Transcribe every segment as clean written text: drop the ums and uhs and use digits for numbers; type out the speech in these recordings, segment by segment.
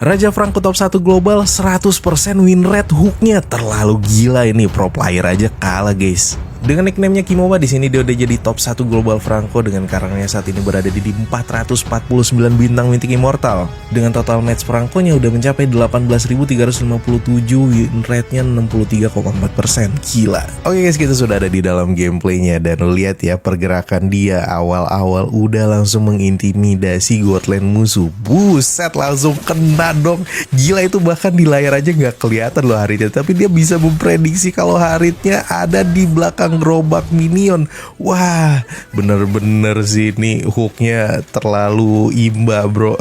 Raja Franco top 1 global 100% win rate, hooknya terlalu gila, ini pro player aja kalah guys. Dengan nickname-nya Kimoba di sini dia udah jadi top 1 global Franco dengan karakternya saat ini berada di 449 bintang Mythic Immortal. Dengan total match Franco-nya udah mencapai 18.357, win rate-nya 63,4%. Gila. Oke guys, kita sudah ada di dalam gameplaynya dan lu lihat ya pergerakan dia awal-awal udah langsung mengintimidasi Godland musuh. Buset, langsung kena dong. Gila, itu bahkan di layar aja nggak kelihatan loh Haritnya, tapi dia bisa memprediksi kalau Haritnya ada di belakang gerobak minion. Wah, bener-bener sih ini hooknya terlalu imba bro.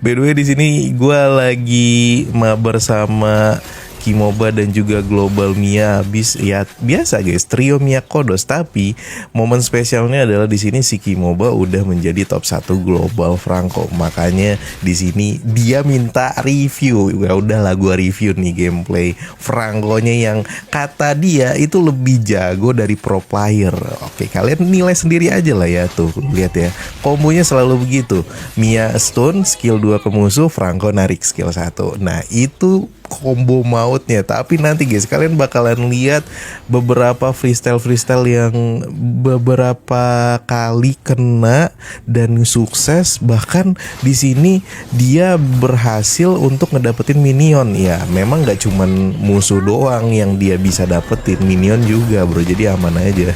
By the way, di sini gue lagi mabar sama Kimoba dan juga Global Mia. Ya biasa guys, trio Mia Kodos. Tapi momen spesialnya adalah di sini si Kimoba udah menjadi top 1 global Franco. Makanya di sini dia minta review. Ya udahlah, gua review nih gameplay Franco-nya yang kata dia itu lebih jago dari pro player. Oke, kalian nilai sendiri aja lah ya. Tuh lihat ya, kombonya selalu begitu. Mia stun skill 2 ke musuh, Franco narik skill 1. Nah itu combo mautnya. Tapi nanti guys, kalian bakalan lihat beberapa freestyle yang beberapa kali kena dan sukses. Bahkan di sini dia berhasil untuk ngedapetin minion. Ya memang gak cuman musuh doang yang dia bisa dapetin, minion juga bro, jadi aman aja.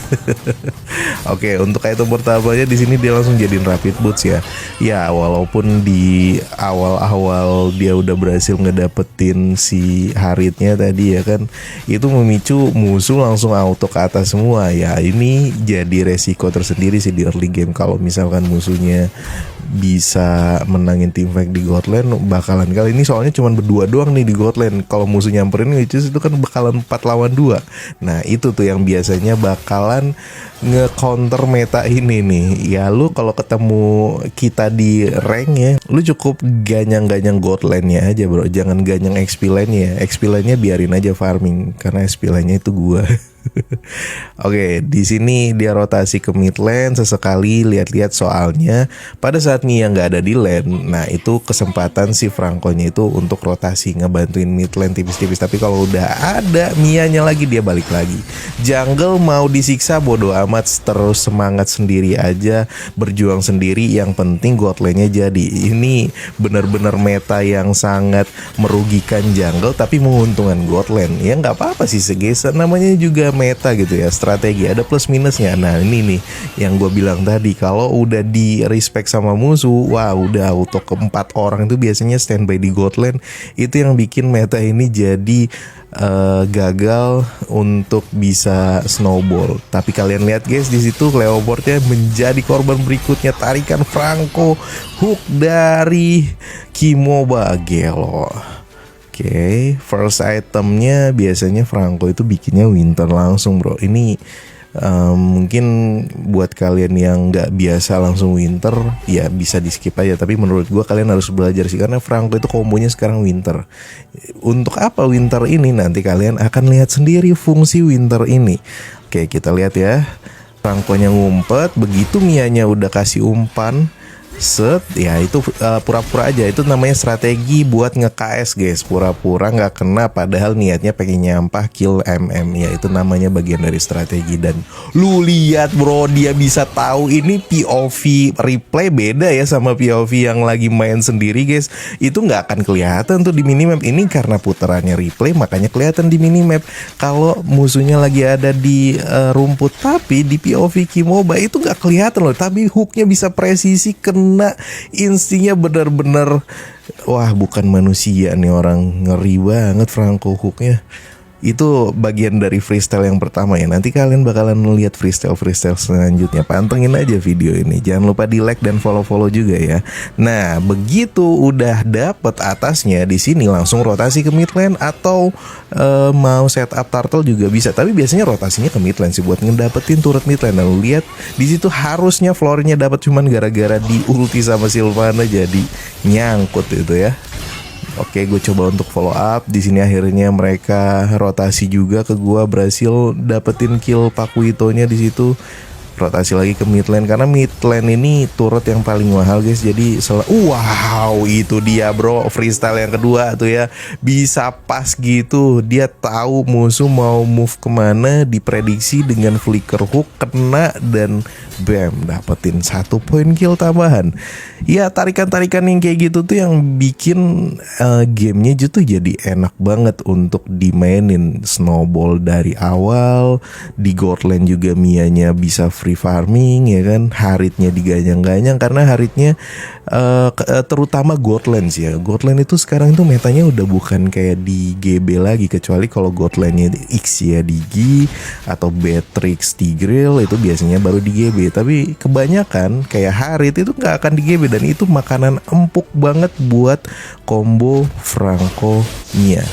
Oke, untuk item pertamanya di sini dia langsung jadiin rapid boots ya. Ya walaupun di awal-awal dia udah berhasil ngedapetin si Haritnya tadi ya kan, itu memicu musuh langsung auto ke atas semua. Ya ini jadi resiko tersendiri sih di early game. Kalau misalkan musuhnya bisa menangin team fight di Godland, bakalan kali ini soalnya cuma berdua doang nih di Godland. Kalau musuh nyamperin itu kan bakalan 4 lawan 2. Nah itu tuh yang biasanya bakalan nge-counter meta ini nih. Ya lu kalau ketemu kita di rank ya, lu cukup ganyang-ganyang Godland-nya aja bro, jangan ganyang XP line-nya. XP line-nya biarin aja farming, karena XP line-nya itu gua. Oke, di sini dia rotasi ke mid lane sesekali, lihat-lihat soalnya pada saat Mia nggak ada di lane, nah itu kesempatan si Franco-nya itu untuk rotasi ngebantuin mid lane tipis-tipis. Tapi kalau udah ada Mia-nya lagi, dia balik lagi. Jungle mau disiksa bodo amat, terus semangat sendiri aja, berjuang sendiri. Yang penting God lane-nya jadi. Ini benar-benar meta yang sangat merugikan jungle tapi menguntungkan God lane. Ya nggak apa-apa sih segeser, namanya juga meta gitu ya, strategi ada plus minusnya. Nah ini nih yang gue bilang tadi, kalau udah di respect sama musuh, wah udah auto ke 4 orang itu biasanya standby di Godland. Itu yang bikin meta ini jadi gagal untuk bisa snowball. Tapi kalian lihat guys, di situ Cleoportnya menjadi korban berikutnya, tarikan Franco, hook dari Kimoba, gelo. Oke, first itemnya biasanya Franco itu bikinnya winter langsung bro. Ini mungkin buat kalian yang nggak biasa langsung winter ya bisa di skip aja. Tapi menurut gua kalian harus belajar sih, karena Franco itu kombonya sekarang winter. Untuk apa winter ini? Nanti kalian akan lihat sendiri fungsi winter ini. Oke, kita lihat ya. Franco-nya ngumpet, begitu Mianya udah kasih umpan, set, ya itu pura-pura aja. Itu namanya strategi buat nge-KS guys. Pura-pura gak kena padahal niatnya pengen nyampah kill MM. Ya itu namanya bagian dari strategi. Dan lu lihat bro, dia bisa tahu ini POV replay beda ya sama POV yang lagi main sendiri guys. Itu gak akan kelihatan tuh di minimap. Ini karena putarannya replay makanya kelihatan di minimap kalau musuhnya lagi ada di rumput. Tapi di POV Kimoba itu gak kelihatan loh, tapi hooknya bisa presisi, kena instingnya bener-bener. Wah, bukan manusia nih orang, ngeri banget Franco hooknya. Itu bagian dari freestyle yang pertama ya. Nanti kalian bakalan melihat freestyle selanjutnya. Pantengin aja video ini. Jangan lupa di like dan follow juga ya. Nah, begitu udah dapet atasnya, di sini langsung rotasi ke mid lane atau mau setup turtle juga bisa. Tapi biasanya rotasinya ke mid lane sih buat ngedapetin turret mid lane. Lalu lihat di situ harusnya floornya dapat, cuman gara-gara di ulti sama Sylvana jadi nyangkut itu ya. Oke, gue coba untuk follow up. Di sini akhirnya mereka rotasi juga ke gue, berhasil dapetin kill Pakuitonya di situ. Rotasi lagi ke mid lane, karena mid lane ini turret yang paling mahal guys. Jadi wow, itu dia bro, freestyle yang kedua tuh ya, bisa pas gitu. Dia tahu musuh mau move kemana, diprediksi dengan flicker hook, kena, dan bam, dapetin 1 poin kill tambahan. Ya tarikan-tarikan yang kayak gitu tuh yang bikin gamenya tuh jadi enak banget untuk dimainin. Snowball dari awal, di gold lane juga Mianya bisa free farming ya kan, Haritnya diganyang-ganyang, karena Haritnya terutama gold lane sih ya. Gold lane itu sekarang tuh metanya udah bukan kayak di GB lagi, kecuali kalau gold lane-nya X ya Digi atau Beatrix Tigreal itu biasanya baru di GB. Tapi kebanyakan kayak Harit itu nggak akan di GB, dan itu makanan empuk banget buat combo Franco Mia.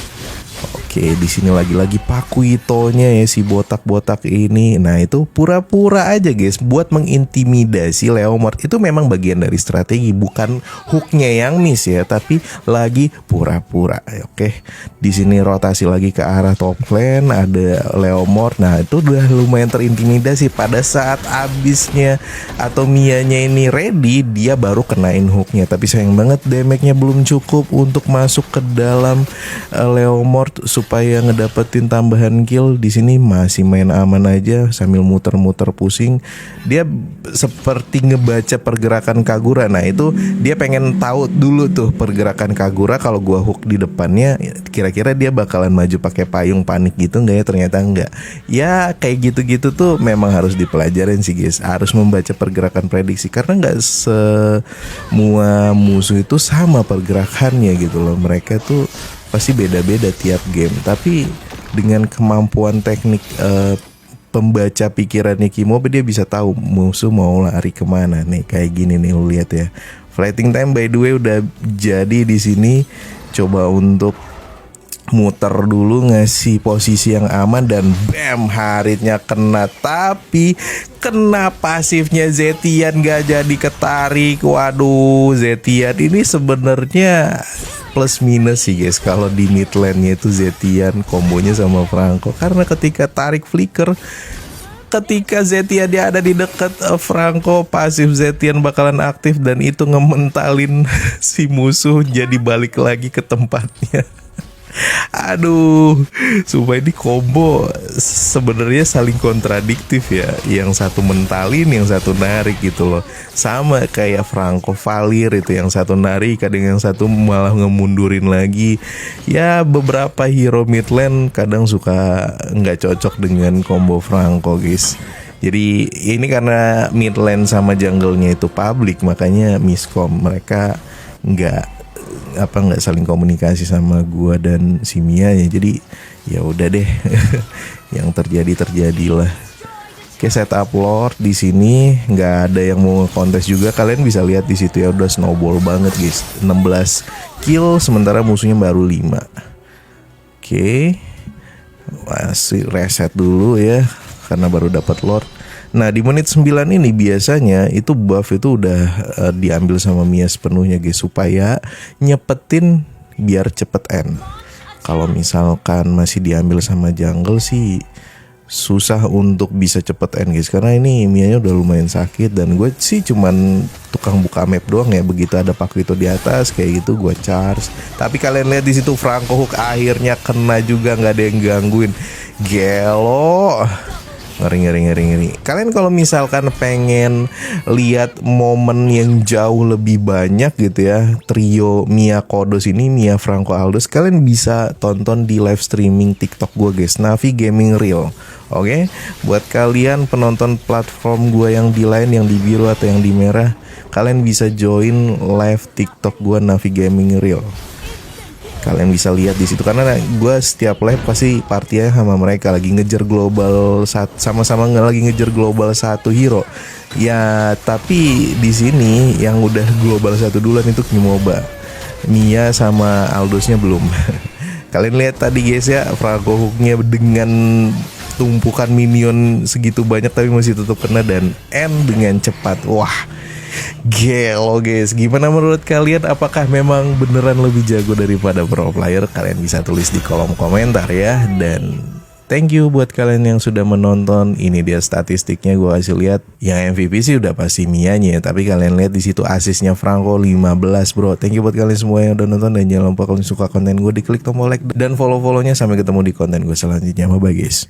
Oke, di sini lagi-lagi Pakuitonya ya, si botak-botak ini. Nah, itu pura-pura aja guys buat mengintimidasi Leomord. Itu memang bagian dari strategi, bukan hooknya yang miss ya, tapi lagi pura-pura. Oke, di sini rotasi lagi ke arah top lane, ada Leomord. Nah, itu udah lumayan terintimidasi. Pada saat abisnya atau Mianya ini ready, dia baru kenain hooknya. Tapi sayang banget damage-nya belum cukup untuk masuk ke dalam Leomord supaya ngedapetin tambahan kill. Di sini masih main aman aja sambil muter-muter pusing. Dia seperti ngebaca pergerakan Kagura. Nah, itu dia pengen tahu dulu tuh pergerakan Kagura. Kalau gua hook di depannya, kira-kira dia bakalan maju pakai payung panik gitu nggak ya? Ternyata enggak. Ya kayak gitu-gitu tuh memang harus dipelajarin sih guys. Harus membaca pergerakan prediksi, karena nggak semua musuh itu sama pergerakannya gitu loh. Mereka tuh pasti beda-beda tiap game. Tapi dengan kemampuan teknik pembaca pikirannya Kimoba, dia bisa tahu musuh mau lari kemana. Nih kayak gini nih, lu lihat ya. Fighting time by the way udah jadi di sini. Coba untuk muter dulu, ngasih posisi yang aman, dan bam, Haritnya kena. Tapi kena pasifnya Zetian, gak jadi ketarik. Waduh, Zetian ini sebenarnya plus minus sih guys kalau di mid lane-nya itu Zetian kombonya sama Franco, karena ketika tarik flicker, ketika Zetian dia ada di dekat Franco, pasif Zetian bakalan aktif, dan itu ngementalin si musuh jadi balik lagi ke tempatnya. Aduh, sumpah ini combo sebenarnya saling kontradiktif ya. Yang satu mentalin, yang satu narik gitu loh. Sama kayak Franco Valir itu, yang satu narik, kadang yang satu malah ngemundurin lagi. Ya beberapa hero mid lane kadang suka nggak cocok dengan combo Franco guys. Jadi ini karena mid lane sama jungle-nya itu public, makanya miscom, mereka nggak saling komunikasi sama gua dan si Mia ya. Jadi ya udah deh, yang terjadilah. Oke, setup Lord di sini nggak ada yang mau kontes juga. Kalian bisa lihat di situ ya, udah snowball banget guys. 16 kill sementara musuhnya baru 5. Oke, masih reset dulu ya karena baru dapat Lord. Nah, di menit 9 ini biasanya itu buff itu udah diambil sama Mia sepenuhnya guys, supaya nyepetin biar cepet end. Kalau misalkan masih diambil sama jungle sih susah untuk bisa cepet end guys, karena ini Mianya udah lumayan sakit, dan gue sih cuman tukang buka map doang ya. Begitu ada Pakuito di atas kayak gitu gue charge. Tapi kalian lihat di situ Franco hook akhirnya kena juga, nggak ada yang gangguin. Gelo. Ngeri. Kalian kalau misalkan pengen lihat momen yang jauh lebih banyak gitu ya, trio Mia Kodos ini, Mia Franco Aldous, kalian bisa tonton di live streaming TikTok gue guys, Navi Gaming Real. Oke, buat kalian penonton platform gue yang di lain, yang di biru atau yang di merah, kalian bisa join live TikTok gue Navi Gaming Real. Kalian bisa lihat di situ, karena gue setiap live pasti partinya sama mereka lagi ngejar global, sama-sama lagi ngejar global 1 hero. Ya, tapi di sini yang udah global 1 duluan itu Kimoba. Mia sama Aldosnya belum. Kalian lihat tadi guys ya, Franco hooknya dengan tumpukan minion segitu banyak tapi masih tetap kena dan end dengan cepat. Wah, gelo guys. Gimana menurut kalian? Apakah memang beneran lebih jago daripada pro player? Kalian bisa tulis di kolom komentar ya. Dan Thank you buat kalian yang sudah menonton. Ini dia statistiknya gue kasih lihat. Yang MVP sih udah pasti Mianya, tapi kalian lihat di situ asisnya Franco 15 bro. Thank you buat kalian semua yang udah nonton, dan jangan lupa kalau suka konten gue diklik tombol like dan follow-follownya. Sampai ketemu di konten gue selanjutnya. Bye guys.